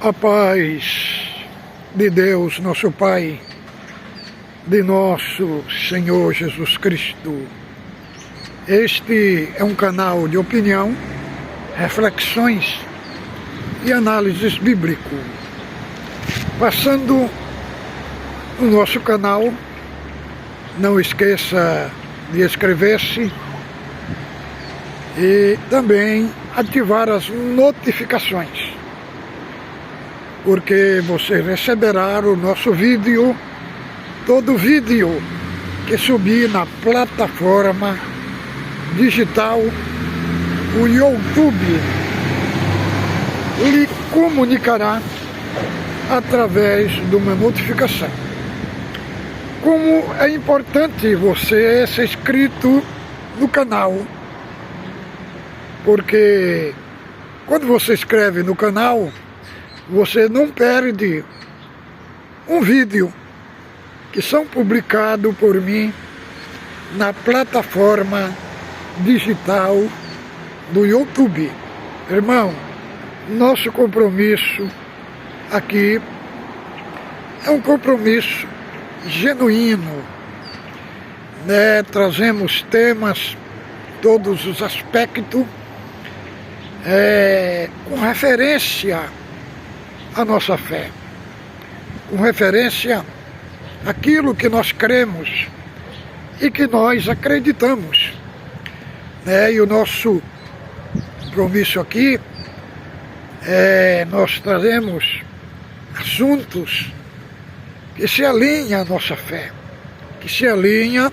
A paz de Deus, nosso Pai, de nosso Senhor Jesus Cristo. Este é um canal de opinião, reflexões e análises bíblico. Passando no nosso canal, não esqueça de inscrever-se e também ativar as notificações, porque você receberá o nosso vídeo, todo vídeo que subir na plataforma digital, o YouTube lhe comunicará através de uma notificação. Como é importante você ser inscrito no canal, porque quando você se inscreve no canal, você não perde um vídeo que são publicados por mim na plataforma digital do YouTube. Irmão, nosso compromisso aqui é um compromisso genuíno, né? Trazemos temas, todos os aspectos, com referência à nossa fé, com referência àquilo que nós cremos e que nós acreditamos, né? E o nosso compromisso aqui nós trazemos assuntos que se alinham à nossa fé, que se alinham à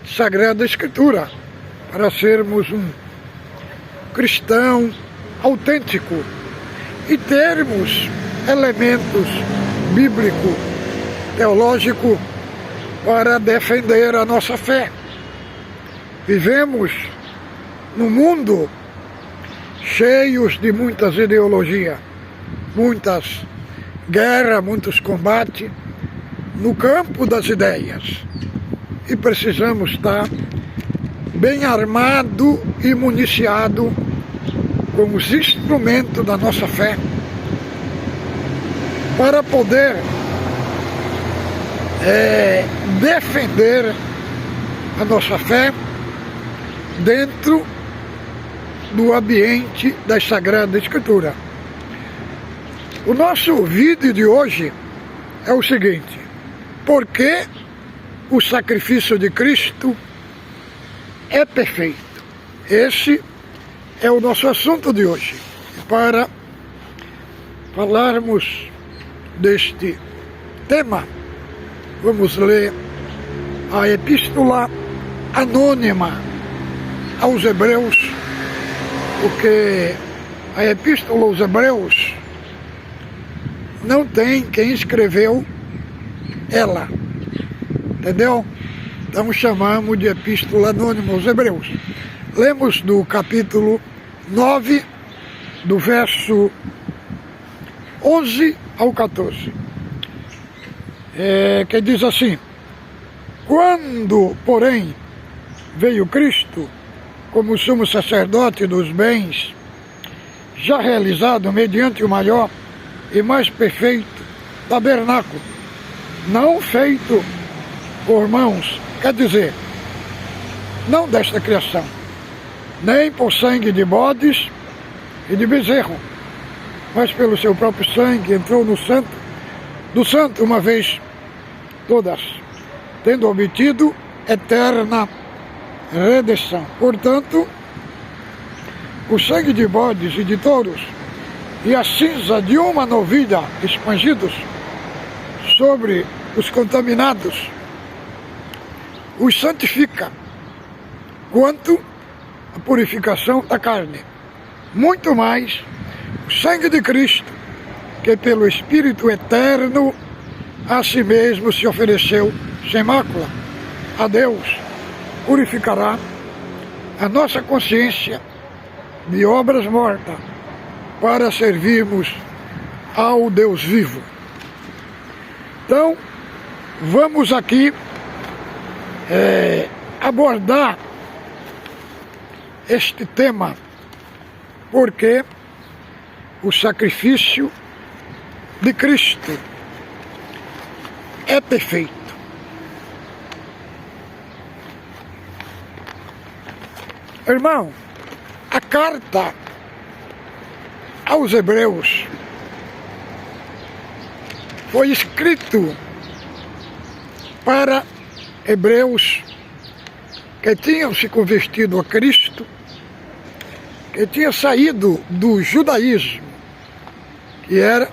Sagrada Escritura, para sermos um cristão autêntico e termos elementos bíblico, teológico, para defender a nossa fé. Vivemos num mundo cheios de muitas ideologias, muitas guerras, muitos combates no campo das ideias, e precisamos estar bem armado e municiado com os instrumentos da nossa fé para poder defender a nossa fé dentro do ambiente da Sagrada Escritura. O nosso vídeo de hoje é o seguinte: por que o sacrifício de Cristo é perfeito? Esse é o nosso assunto de hoje. Para falarmos deste tema, vamos ler a Epístola Anônima aos Hebreus, porque a Epístola aos Hebreus não tem quem escreveu ela, entendeu? Então chamamos de Epístola Anônima aos Hebreus. Lemos do capítulo 9, do verso 11 ao 14, que diz assim: quando, porém, veio Cristo como sumo sacerdote dos bens, já realizado mediante o maior e mais perfeito tabernáculo, não feito por mãos, quer dizer, não desta criação, nem por sangue de bodes e de bezerro, mas pelo seu próprio sangue entrou no santo do santo uma vez todas, tendo obtido eterna redenção. Portanto, o sangue de bodes e de touros e a cinza de uma novilha espangidos sobre os contaminados os santifica quanto a purificação da carne. Muito mais o sangue de Cristo, que pelo Espírito eterno a si mesmo se ofereceu sem mácula a Deus, purificará a nossa consciência de obras mortas para servirmos ao Deus vivo. Então, vamos aqui abordar este tema, porque o sacrifício de Cristo é perfeito. Irmão, a carta aos Hebreus foi escrito para hebreus que tinham se convertido a Cristo, que tinham saído do judaísmo, que era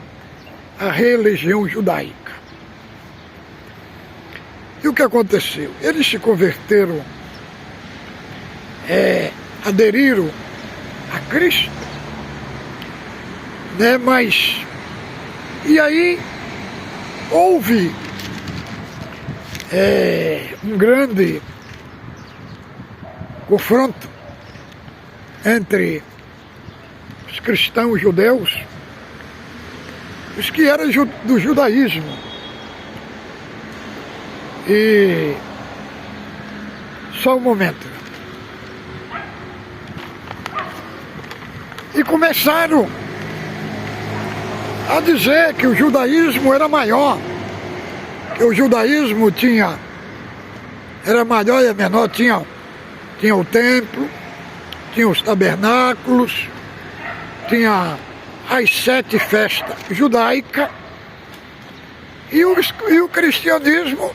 a religião judaica. E o que aconteceu? Eles se converteram, aderiram a Cristo, né? Mas, e aí houve um grande confronto entre os cristãos judeus, os que eram do judaísmo, e só um momento. E começaram a dizer que o judaísmo era maior, que o judaísmo era maior e menor, tinha o templo, tinha os tabernáculos, tinha as 7 festas judaicas, e o cristianismo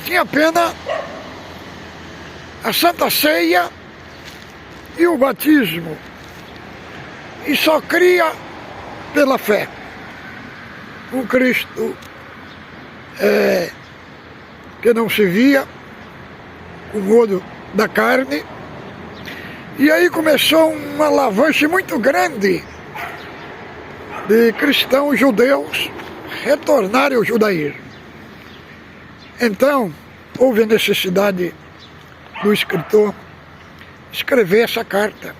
tinha apenas a Santa Ceia e o batismo, e só cria pela fé. Um Cristo que não se via com o olho da carne. E aí começou uma alavanche muito grande de cristãos judeus retornarem ao judaísmo. Então, houve a necessidade do escritor escrever essa carta,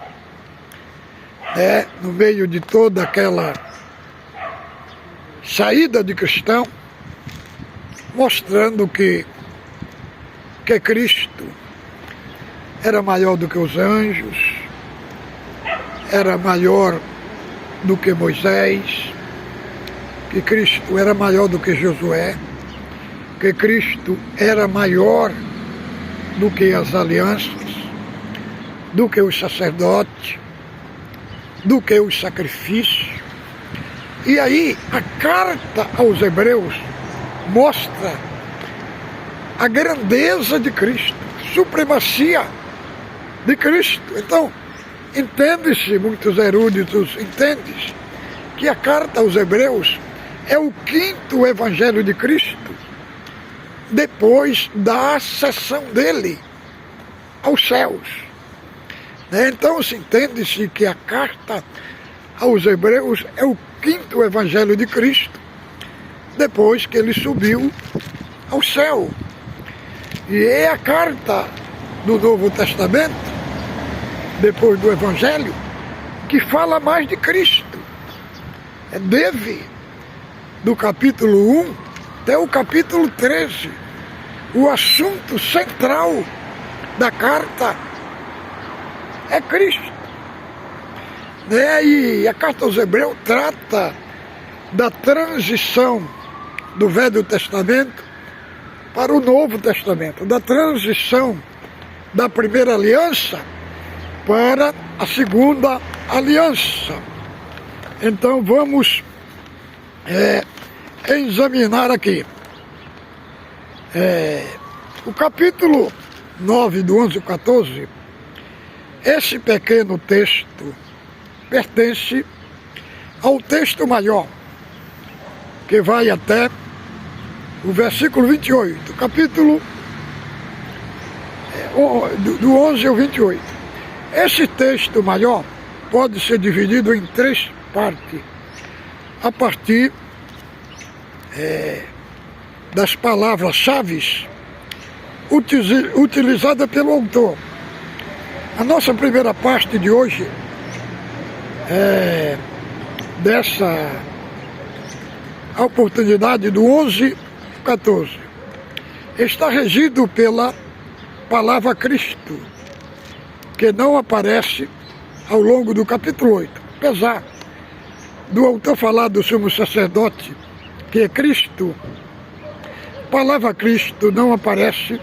no meio de toda aquela saída de cristão, mostrando que Cristo era maior do que os anjos, era maior do que Moisés, que Cristo era maior do que Josué, que Cristo era maior do que as alianças, do que os sacerdotes, do que os sacrifícios. E aí a carta aos Hebreus mostra a grandeza de Cristo, supremacia de Cristo. Então, entende-se, muitos eruditos entendem, que a carta aos Hebreus é o 5º evangelho de Cristo, depois da ascensão dele aos céus. Então, se entende-se que a carta aos Hebreus é o 5º evangelho de Cristo, depois que ele subiu ao céu. E é a carta do Novo Testamento, depois do Evangelho, que fala mais de Cristo. Do capítulo 1 até o capítulo 13, o assunto central da carta é Cristo. E a carta aos Hebreus trata da transição do Velho Testamento para o Novo Testamento, da transição da primeira aliança para a segunda aliança. Então vamos examinar aqui o capítulo 9 do 11 ao 14. Esse pequeno texto pertence ao texto maior, que vai até o versículo 28, capítulo do 11 ao 28. Esse texto maior pode ser dividido em 3 partes, a partir das palavras-chave utilizadas pelo autor. A nossa primeira parte de hoje dessa oportunidade do 11 ao 14 está regido pela palavra Cristo, que não aparece ao longo do capítulo 8, apesar do autor falar do sumo sacerdote, que é Cristo, a palavra Cristo não aparece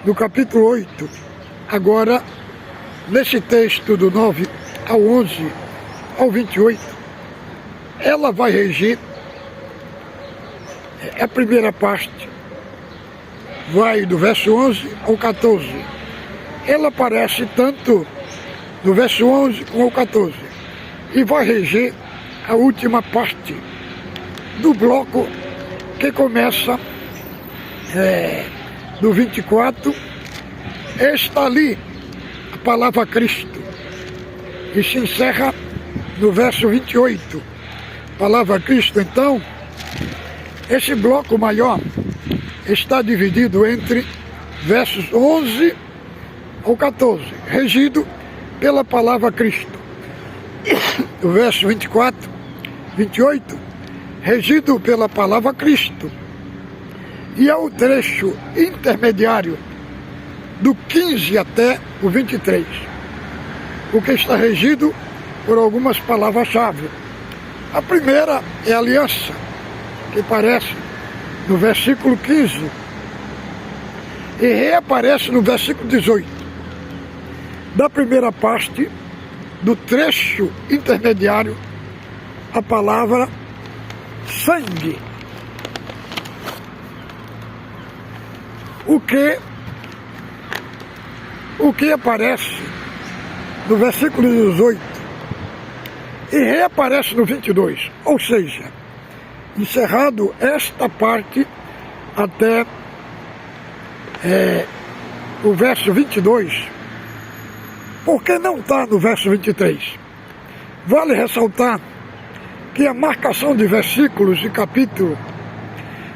no capítulo 8. Agora, nesse texto do 9 ao 11 ao 28, ela vai regir a primeira parte, vai do verso 11 ao 14. Ela aparece tanto no verso 11 como ao 14 e vai reger a última parte do bloco, que começa do 24, está ali a palavra Cristo, e se encerra no verso 28, palavra Cristo. Então, esse bloco maior está dividido entre versos 11 ao 14, regido pela palavra Cristo. O verso 24, 28, regido pela palavra Cristo. E é o trecho intermediário do 15 até o 23, o que está regido por algumas palavras-chave. A primeira é aliança, que aparece no versículo 15 e reaparece no versículo 18. Da primeira parte do trecho intermediário, a palavra sangue. O que aparece no versículo 18 e reaparece no 22, ou seja, encerrado esta parte até o verso 22, porque não está no verso 23. Vale ressaltar que a marcação de versículos e capítulo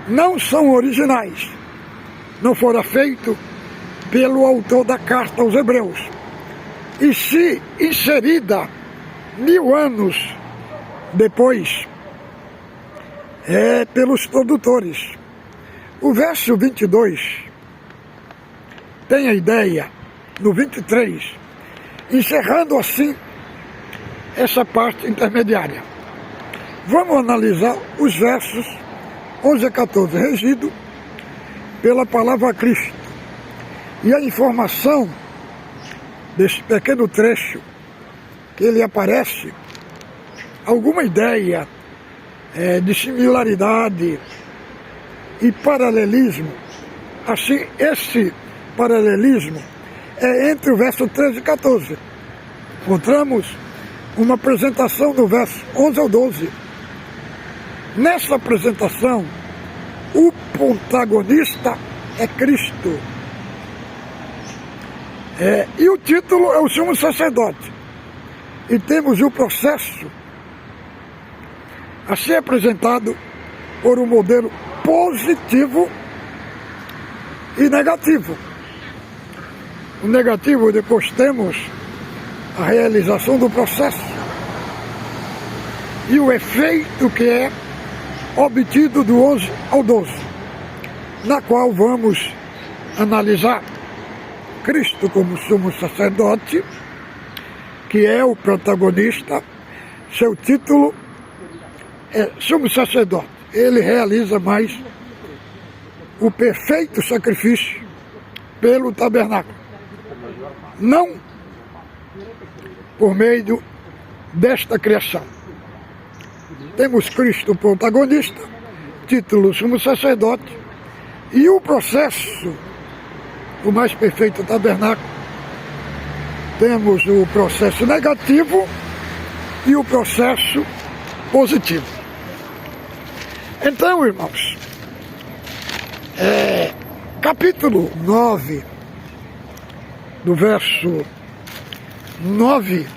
não são originais, não fora feito pelo autor da carta aos Hebreus, e se inserida 1000 anos depois pelos produtores. O verso 22 tem a ideia no 23, encerrando assim essa parte intermediária. Vamos analisar os versos 11 a 14, regido pela palavra Cristo. E a informação desse pequeno trecho, que ele aparece, alguma ideia de similaridade e paralelismo. Assim, esse paralelismo é entre o verso 13 e 14. Encontramos uma apresentação do verso 11 ao 12. Nessa apresentação, o protagonista é Cristo. E o título é o sumo sacerdote. E temos o processo a ser apresentado por um modelo positivo e negativo. O negativo, depois temos a realização do processo e o efeito que é obtido do 11 ao 12, na qual vamos analisar Cristo como sumo sacerdote, que é o protagonista. Seu título é sumo sacerdote. Ele realiza mais o perfeito sacrifício pelo tabernáculo, não por meio desta criação. Temos Cristo protagonista, título sumo sacerdote, e o processo, o mais perfeito tabernáculo. Temos o processo negativo e o processo positivo. Então, irmãos, capítulo 9, do verso 9,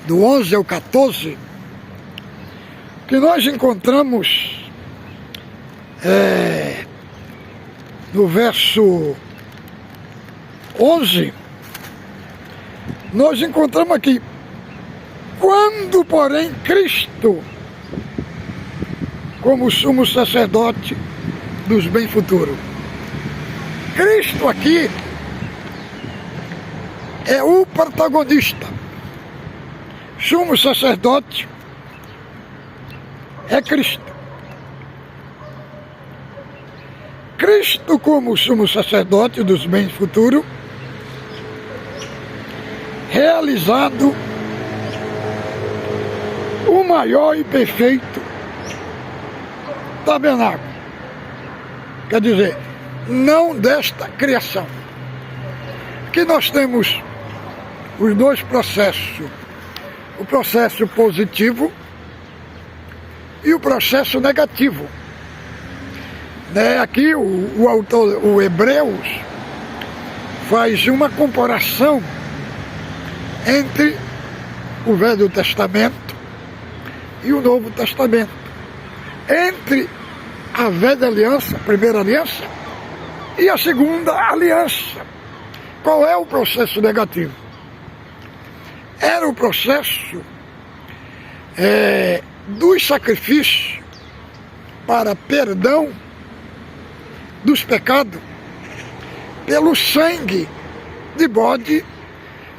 do 11 ao 14, que nós encontramos no verso 11, nós encontramos aqui: quando, porém, Cristo, como sumo sacerdote dos bem futuros. Cristo aqui é o protagonista. sumo sacerdote é Cristo. Cristo como sumo sacerdote dos bens futuros, realizado o maior e perfeito tabernáculo. Quer dizer, não desta criação. Aqui nós temos os dois processos, o processo positivo e o processo negativo. Aqui o autor, o Hebreus, faz uma comparação entre o Velho Testamento e o Novo Testamento. Entre a Velha Aliança, a primeira aliança, e a segunda aliança. Qual é o processo negativo? Era o processo dos sacrifícios para perdão dos pecados pelo sangue de bode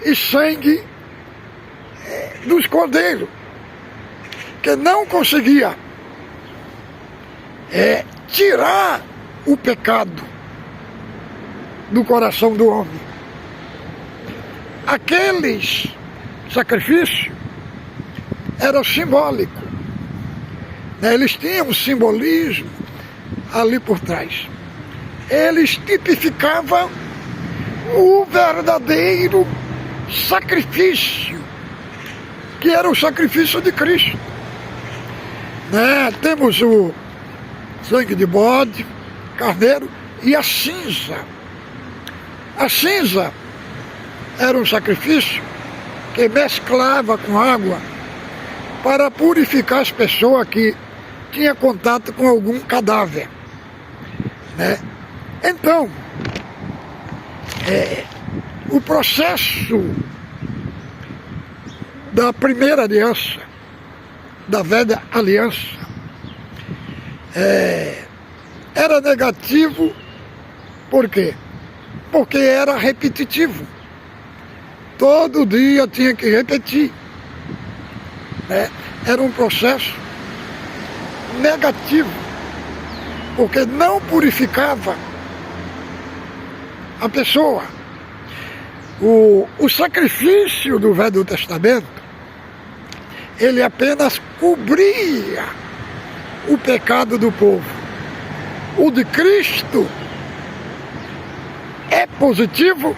e sangue dos cordeiros, que não conseguia tirar o pecado do coração do homem. Aqueles sacrifícios eram simbólicos, eles tinham um simbolismo ali por trás. Eles tipificavam o verdadeiro sacrifício, que era o sacrifício de Cristo. Temos o sangue de bode, carneiro e a cinza. A cinza era um sacrifício que mesclava com água para purificar as pessoas que tinham contato com algum cadáver. Então, o processo da primeira aliança, da velha aliança, era negativo. Por quê? Porque era repetitivo. Todo dia tinha que repetir. Era um processo negativo, porque não purificava a pessoa. O sacrifício do Velho Testamento, ele apenas cobria o pecado do povo. O de Cristo é positivo,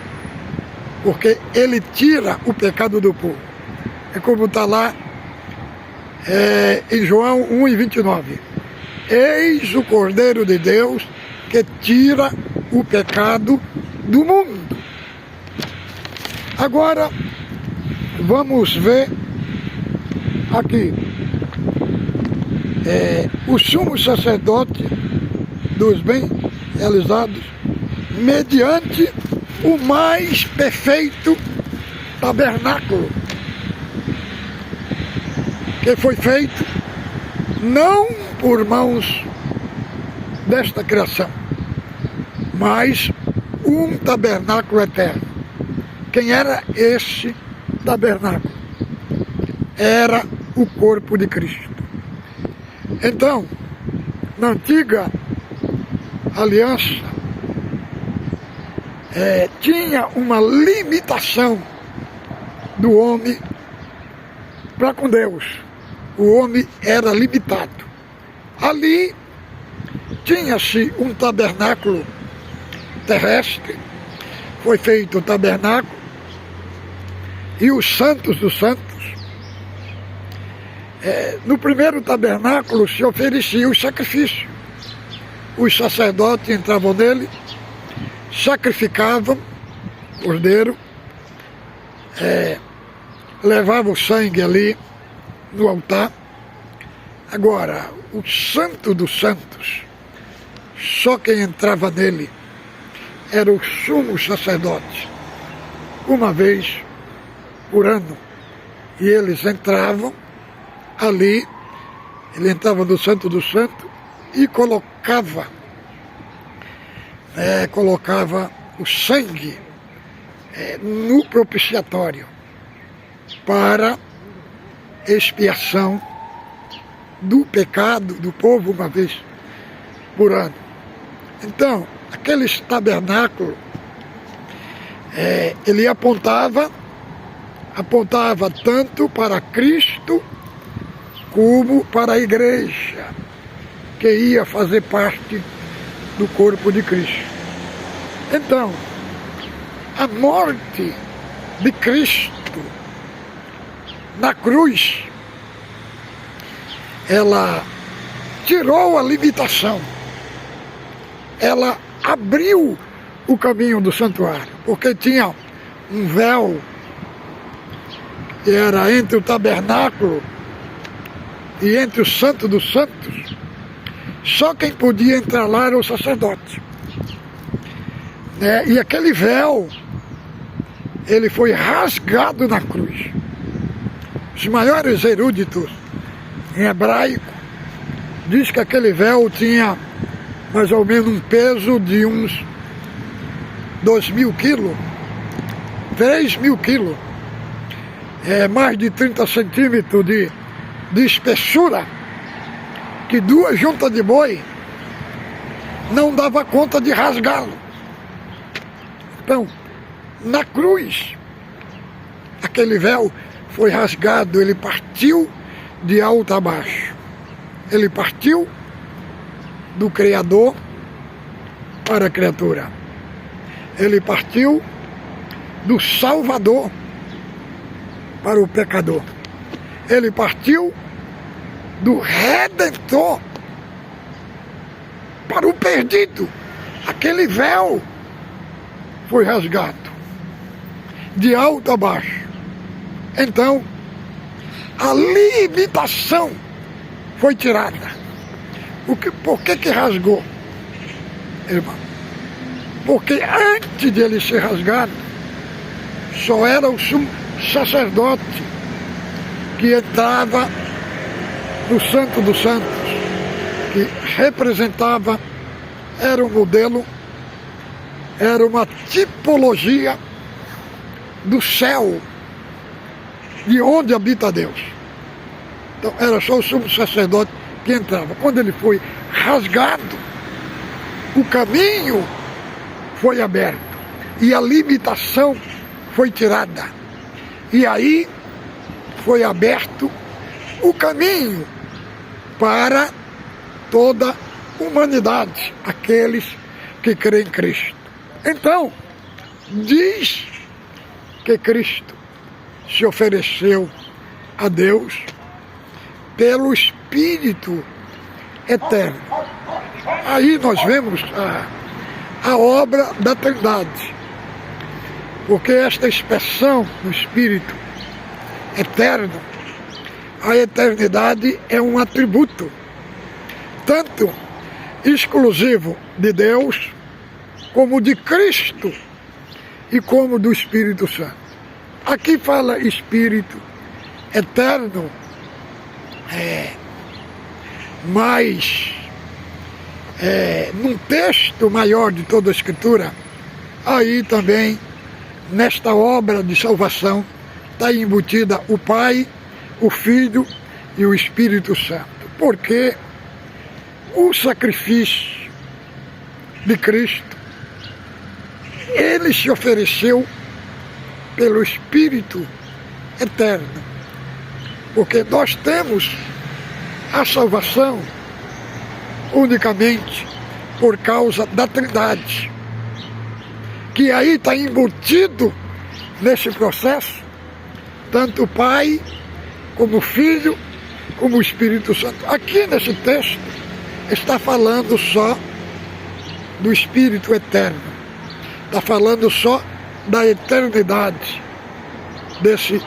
porque ele tira o pecado do povo. É como está lá em João 1:29. Eis o Cordeiro de Deus que tira o pecado do mundo. Agora, vamos ver aqui. O sumo sacerdote dos bens realizados mediante o mais perfeito tabernáculo, que foi feito não por mãos desta criação, mas um tabernáculo eterno. Quem era esse tabernáculo? Era o corpo de Cristo. Então, na antiga aliança, tinha uma limitação do homem para com Deus. O homem era limitado. Ali tinha-se um tabernáculo terrestre, foi feito o tabernáculo, e os santos dos santos. No primeiro tabernáculo se oferecia o sacrifício. Os sacerdotes entravam nele, sacrificavam cordeiro, levavam o sangue ali no altar. Agora, o santo dos santos, só quem entrava nele era o sumo sacerdote, uma vez por ano. E eles entravam ali, ele entrava no santo dos santos e colocava o sangue no propiciatório para expiação do pecado do povo uma vez por ano. Então, aqueles tabernáculos, ele apontava tanto para Cristo como para a igreja, que ia fazer parte do corpo de Cristo. Então, a morte de Cristo na cruz, ela tirou a limitação, ela abriu o caminho do santuário, porque tinha um véu que era entre o tabernáculo e entre o Santo dos Santos. Só quem podia entrar lá era o sacerdote. E aquele véu, ele foi rasgado na cruz. Os maiores eruditos em hebraico diz que aquele véu tinha mais ou menos um peso de uns 2.000 quilos, 3.000 quilos, mais de 30 centímetros de espessura, que 2 juntas de boi não dava conta de rasgá-lo. Então, na cruz, aquele véu foi rasgado, ele partiu de alto a baixo. Ele partiu do Criador para a criatura. Ele partiu do Salvador para o pecador. Ele partiu do Redentor para o perdido. Aquele véu foi rasgado de alto a baixo. Então, a limitação foi tirada. Por que rasgou, irmão? Porque antes de ele ser rasgado, só era o sumo sacerdote que entrava no Santo dos Santos, que representava, era um modelo, era uma tipologia do céu, de onde habita Deus. Então era só o sumo sacerdote que entrava. Quando ele foi rasgado, o caminho foi aberto e a limitação foi tirada. E aí foi aberto o caminho para toda a humanidade, aqueles que creem em Cristo. Então, diz que Cristo se ofereceu a Deus pelo Espírito Eterno. Aí nós vemos a obra da Trindade, porque esta expressão do Espírito Eterno, a eternidade é um atributo, tanto exclusivo de Deus, como de Cristo e como do Espírito Santo. Aqui fala Espírito Eterno, mas num texto maior de toda a Escritura, aí também, nesta obra de salvação, está embutida o Pai, o Filho e o Espírito Santo. Porque o sacrifício de Cristo, ele se ofereceu pelo Espírito Eterno. Porque nós temos a salvação unicamente por causa da Trindade, que aí está embutido nesse processo, tanto o Pai, como o Filho, como o Espírito Santo. Aqui nesse texto está falando só do Espírito Eterno, está falando só da eternidade, desse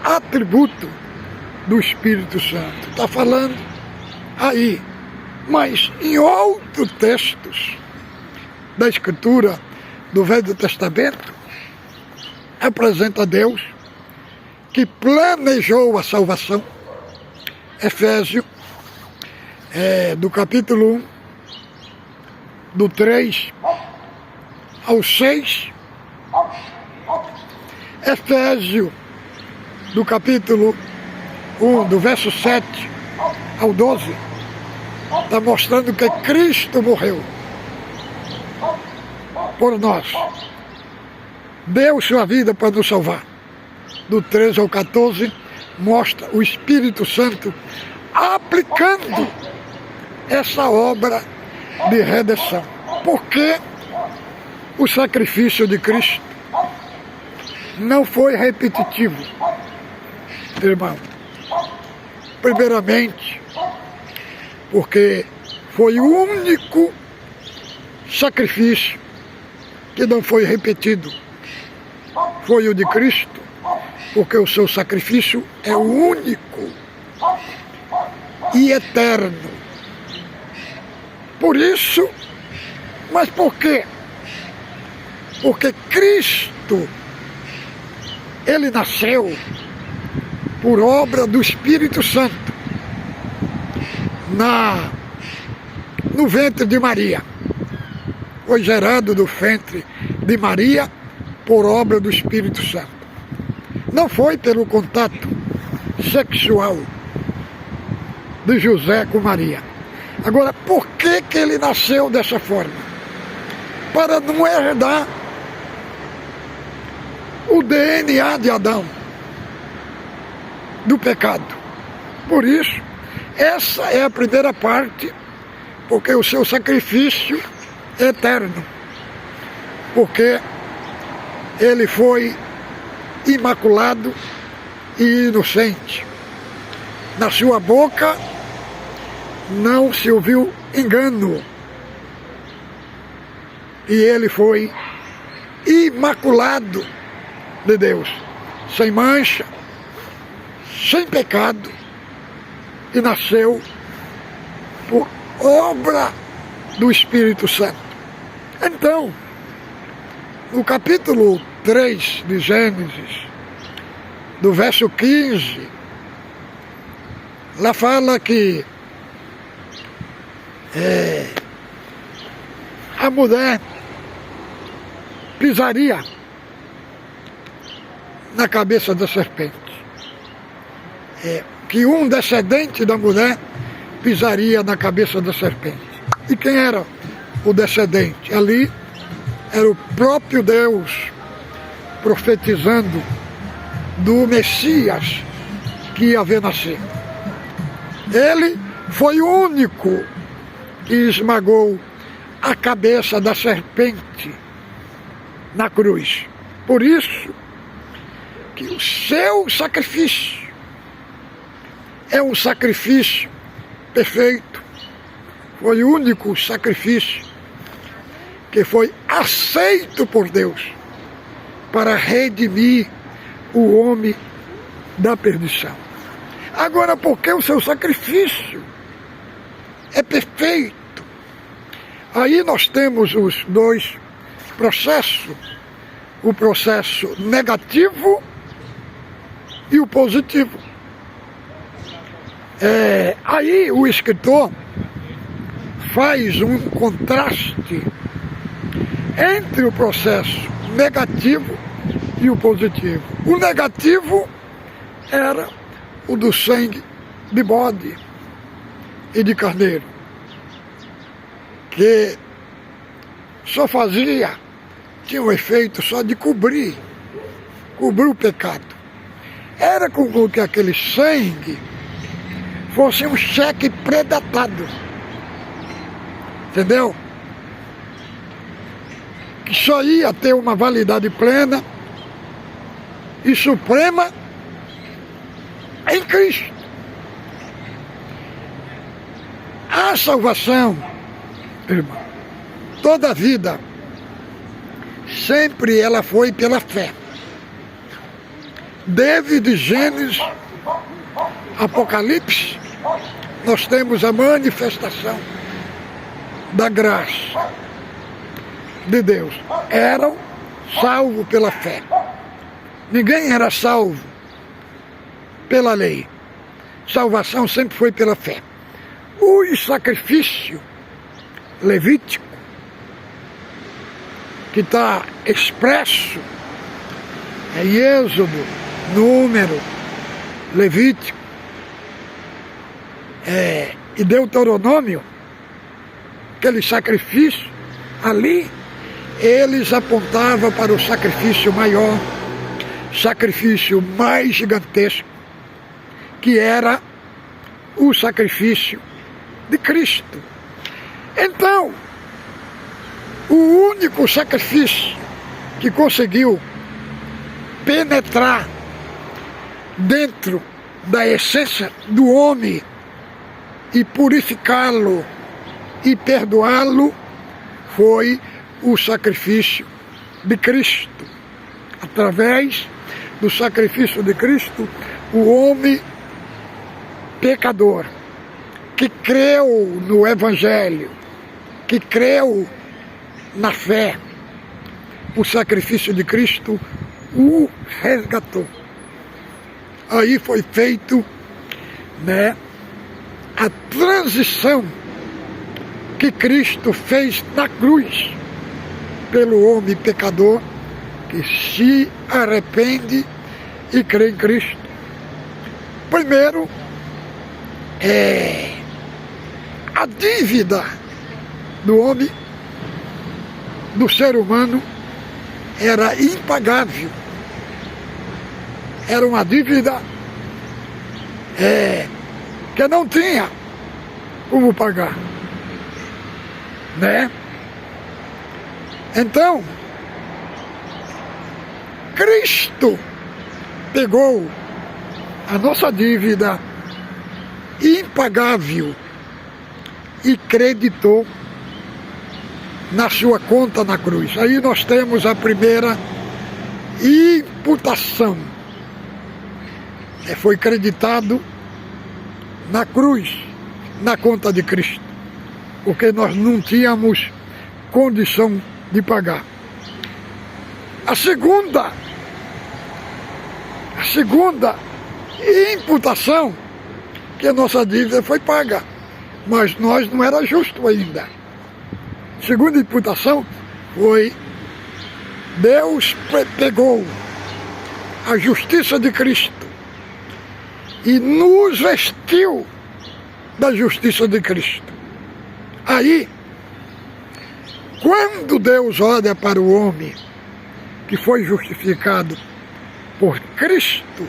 atributo do Espírito Santo. Está falando aí, mas em outros textos da Escritura do Velho Testamento, apresenta Deus que planejou a salvação. Efésios, do capítulo 1, do 3 ao 6, Efésios, do capítulo 1, do verso 7 ao 12, está mostrando que Cristo morreu por nós. Deu sua vida para nos salvar. Do 13 ao 14, mostra o Espírito Santo aplicando essa obra de redenção. Porque o sacrifício de Cristo não foi repetitivo, irmão. Primeiramente, porque foi o único sacrifício que não foi repetido. Foi o de Cristo, porque o seu sacrifício é o único e eterno. Por isso, mas por quê? Porque Cristo, ele nasceu por obra do Espírito Santo no ventre de Maria. Foi gerado do ventre de Maria por obra do Espírito Santo. Não foi pelo contato sexual de José com Maria. Agora, por que ele nasceu dessa forma? Para não herdar o DNA de Adão, do pecado. Por isso, essa é a primeira parte, porque o seu sacrifício é eterno. Porque ele foi imaculado e inocente. Na sua boca não se ouviu engano. E ele foi imaculado de Deus, sem mancha, sem pecado, e nasceu por obra do Espírito Santo. Então, no capítulo 3 de Gênesis, do verso 15, lá fala que a mulher pisaria na cabeça da serpente. Que um descendente da mulher pisaria na cabeça da serpente. E quem era o descendente? Ali era o próprio Deus profetizando do Messias que ia haver nascer. Ele foi o único que esmagou a cabeça da serpente na cruz. Por isso que o seu sacrifício é um sacrifício perfeito. Foi o único sacrifício que foi aceito por Deus para redimir o homem da perdição. Agora, porque o seu sacrifício é perfeito, aí nós temos os dois processos, o processo negativo e o positivo. Aí o escritor faz um contraste entre o processo negativo e o positivo. O negativo era o do sangue de bode e de carneiro, que só tinha um efeito só de cobrir o pecado. Era como que aquele sangue fosse um cheque predatado, entendeu? Que só ia ter uma validade plena e suprema em Cristo. A salvação, irmão, toda a vida, sempre ela foi pela fé. Desde Gênesis, Apocalipse, nós temos a manifestação da graça de Deus. Eram salvos pela fé. Ninguém era salvo pela lei. Salvação sempre foi pela fé. O sacrifício levítico, que está expresso em Êxodo, Número, Levítico e Deuteronômio, aquele sacrifício ali, eles apontavam para o sacrifício maior, sacrifício mais gigantesco, que era o sacrifício de Cristo. Então, o único sacrifício que conseguiu penetrar dentro da essência do homem e purificá-lo e perdoá-lo foi o sacrifício de Cristo. Através do sacrifício de Cristo, o homem pecador que creu no Evangelho, que creu na fé, o sacrifício de Cristo o resgatou. Aí foi feito, a transição que Cristo fez na cruz pelo homem pecador que se arrepende e crê em Cristo. Primeiro, a dívida do homem, do ser humano, era impagável. Era uma dívida que não tinha como pagar, Então, Cristo pegou a nossa dívida impagável e creditou na sua conta na cruz. Aí nós temos a primeira imputação. Foi creditado na cruz, na conta de Cristo, porque nós não tínhamos condição de pagar. A segunda imputação, que a nossa dívida foi paga, mas nós não era justo ainda. A segunda imputação foi: Deus pegou a justiça de Cristo e nos vestiu da justiça de Cristo. Aí, quando Deus olha para o homem que foi justificado por Cristo,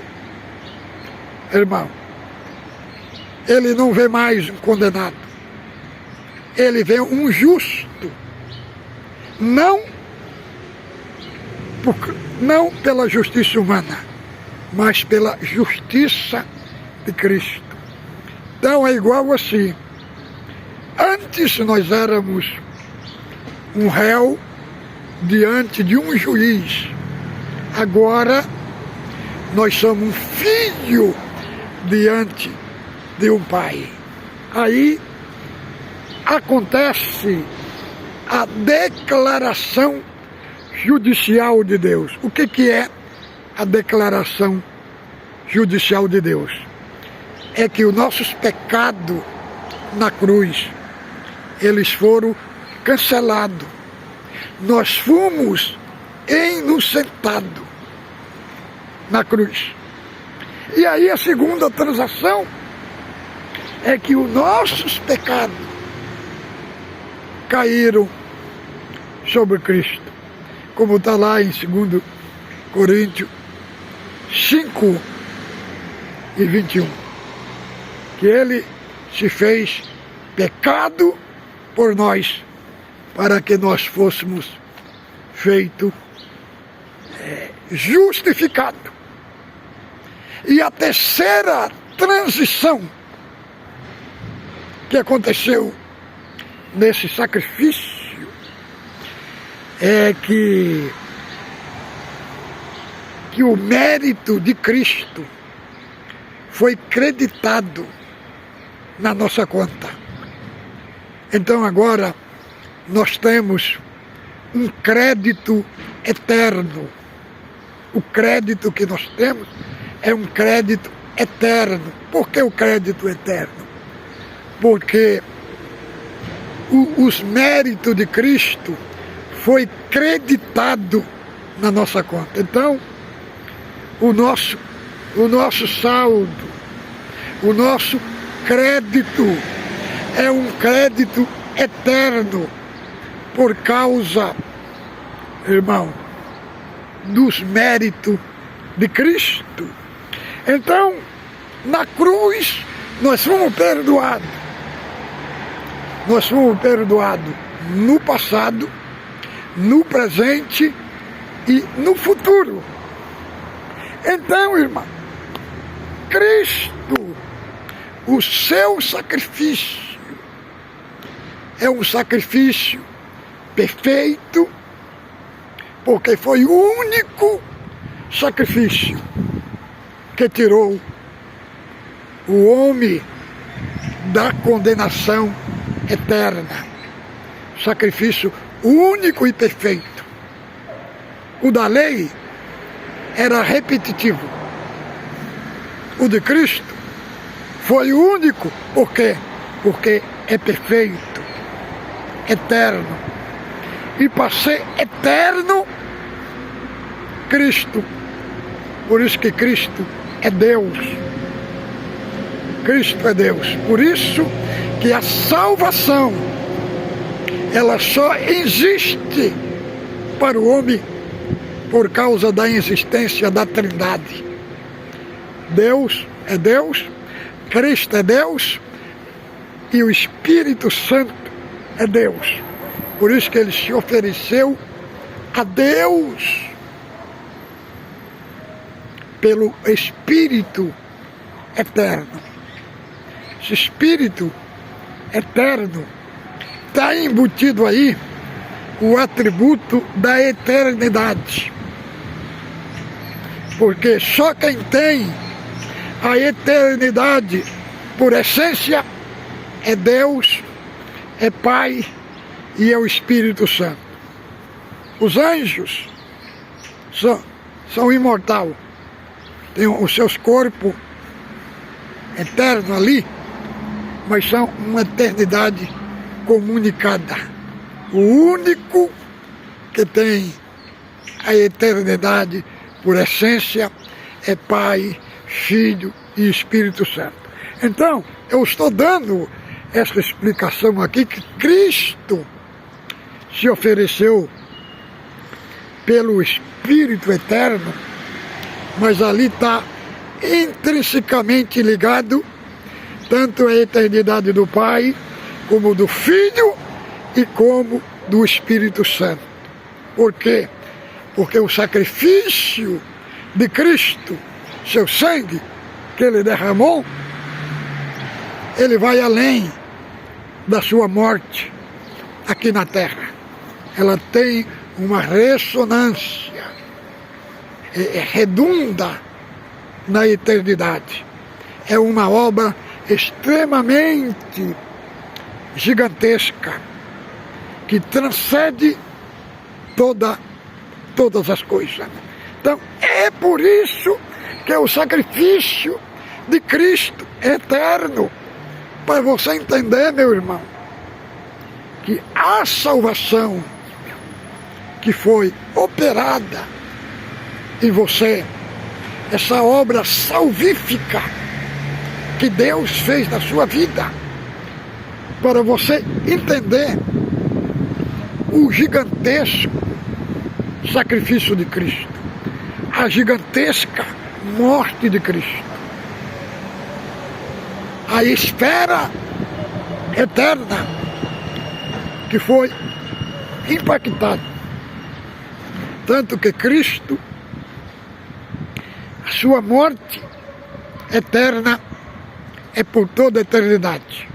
irmão, ele não vê mais um condenado, ele vê um justo, não pela justiça humana, mas pela justiça de Cristo. Então é igual assim. Antes nós éramos um réu diante de um juiz. Agora nós somos um filho diante de um pai. Aí acontece a declaração judicial de Deus. O que é a declaração judicial de Deus? É que os nossos pecados na cruz, eles foram cancelados. Nós fomos inocentados na cruz. E aí a segunda transação é que os nossos pecados caíram sobre Cristo. Como está lá em 2 Coríntios 5:21. Que ele se fez pecado por nós, para que nós fôssemos feitos justificados. E a terceira transição que aconteceu nesse sacrifício é que o mérito de Cristo foi creditado na nossa conta. Então agora nós temos um crédito eterno. O crédito que nós temos é um crédito eterno. Por que o crédito eterno? Porque os méritos de Cristo foi creditado na nossa conta. Então, o nosso saldo, o nosso é um crédito eterno, por causa, irmão, dos méritos de Cristo. Então, na cruz, nós fomos perdoados. Nós fomos perdoados no passado, no presente e no futuro. Então, irmão, Cristo, o seu sacrifício, é um sacrifício perfeito, porque foi o único sacrifício que tirou o homem da condenação eterna. Sacrifício único e perfeito. O da lei era repetitivo. O de Cristo foi o único. Por quê? Porque é perfeito, eterno. E para ser eterno, Cristo. Por isso que Cristo é Deus. Cristo é Deus. Por isso que a salvação, ela só existe para o homem por causa da existência da Trindade. Deus é Deus, Cristo é Deus e o Espírito Santo é Deus. Por isso que ele se ofereceu a Deus pelo Espírito eterno. Esse Espírito eterno está embutido aí o atributo da eternidade. Porque só quem tem a eternidade por essência é Deus, é Pai e é o Espírito Santo. Os anjos são imortais, têm os seus corpos eternos ali, mas são uma eternidade comunicada. O único que tem a eternidade por essência é Pai, Filho e Espírito Santo. Então, eu estou dando essa explicação aqui que Cristo se ofereceu pelo Espírito Eterno, mas ali está intrinsecamente ligado tanto a eternidade do Pai, como do Filho e como do Espírito Santo. Por quê? Porque o sacrifício de Cristo, seu sangue que ele derramou, ele vai além da sua morte aqui na terra. Ela tem uma ressonância, redunda na eternidade. É uma obra extremamente gigantesca, que transcende todas as coisas. Então, é por isso que o sacrifício de Cristo é eterno. Para você entender, meu irmão, que a salvação que foi operada em você, essa obra salvífica que Deus fez na sua vida, para você entender o gigantesco sacrifício de Cristo, a gigantesca morte de Cristo, a esfera eterna que foi impactada. Tanto que Cristo, a sua morte eterna é por toda a eternidade.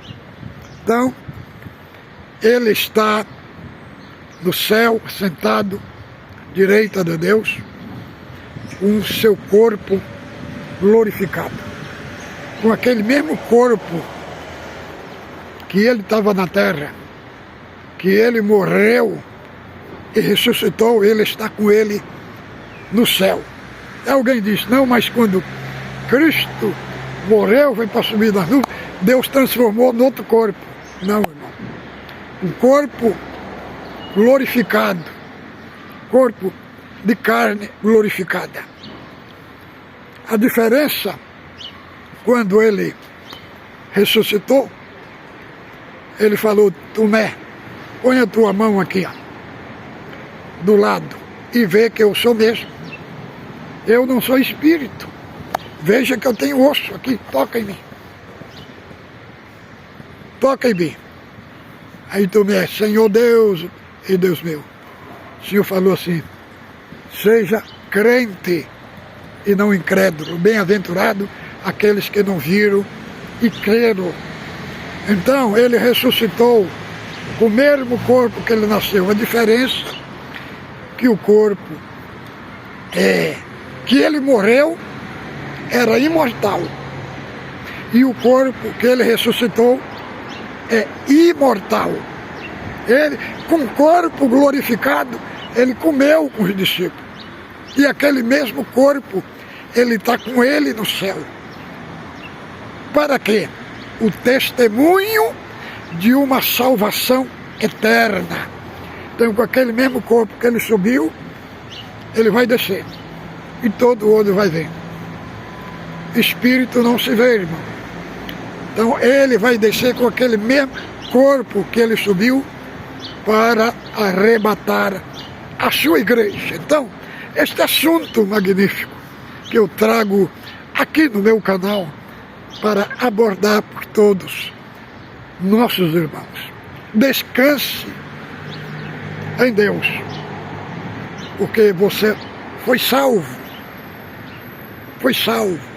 Então, ele está no céu, sentado à direita de Deus, com o seu corpo glorificado. Com aquele mesmo corpo que ele estava na terra, que ele morreu e ressuscitou, ele está com ele no céu. E alguém diz, não, mas quando Cristo morreu, foi para subir nas nuvens, Deus transformou no outro corpo. Não, irmão. Um corpo glorificado, corpo de carne glorificada. A diferença, quando ele ressuscitou, ele falou: Tomé, põe a tua mão aqui, ó, do lado, e vê que eu sou mesmo. Eu não sou espírito. Veja que eu tenho osso aqui, toca em mim. Toca em mim. Aí Tomé: Senhor Deus e Deus meu. O Senhor falou assim: seja crente e não incrédulo. Bem-aventurado aqueles que não viram e creram. Então ele ressuscitou com o mesmo corpo que ele nasceu. A diferença que o corpo que ele morreu era imortal, e o corpo que ele ressuscitou é imortal. Ele, com o corpo glorificado, ele comeu com os discípulos, e aquele mesmo corpo ele está com ele no céu. Para quê? O testemunho de uma salvação eterna. Então, com aquele mesmo corpo que ele subiu, ele vai descer, e todo olho vai ver. Espírito não se vê, irmão. Então ele vai descer com aquele mesmo corpo que ele subiu para arrebatar a sua igreja. Então, este assunto magnífico que eu trago aqui no meu canal para abordar por todos nossos irmãos. Descanse em Deus, porque você foi salvo. Foi salvo.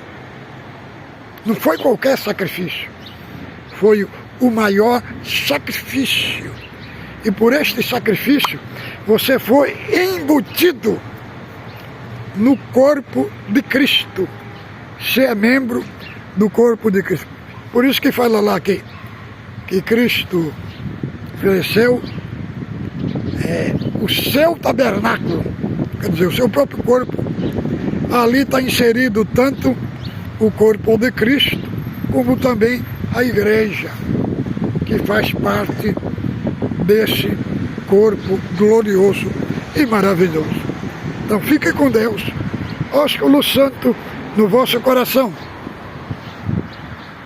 Não foi qualquer sacrifício, foi o maior sacrifício. E por este sacrifício, você foi embutido no corpo de Cristo. Você é membro do corpo de Cristo. Por isso que fala lá que Cristo ofereceu o seu tabernáculo, quer dizer, o seu próprio corpo. Ali está inserido tanto o corpo de Cristo, como também a igreja, que faz parte desse corpo glorioso e maravilhoso. Então fique com Deus, ósculo santo no vosso coração.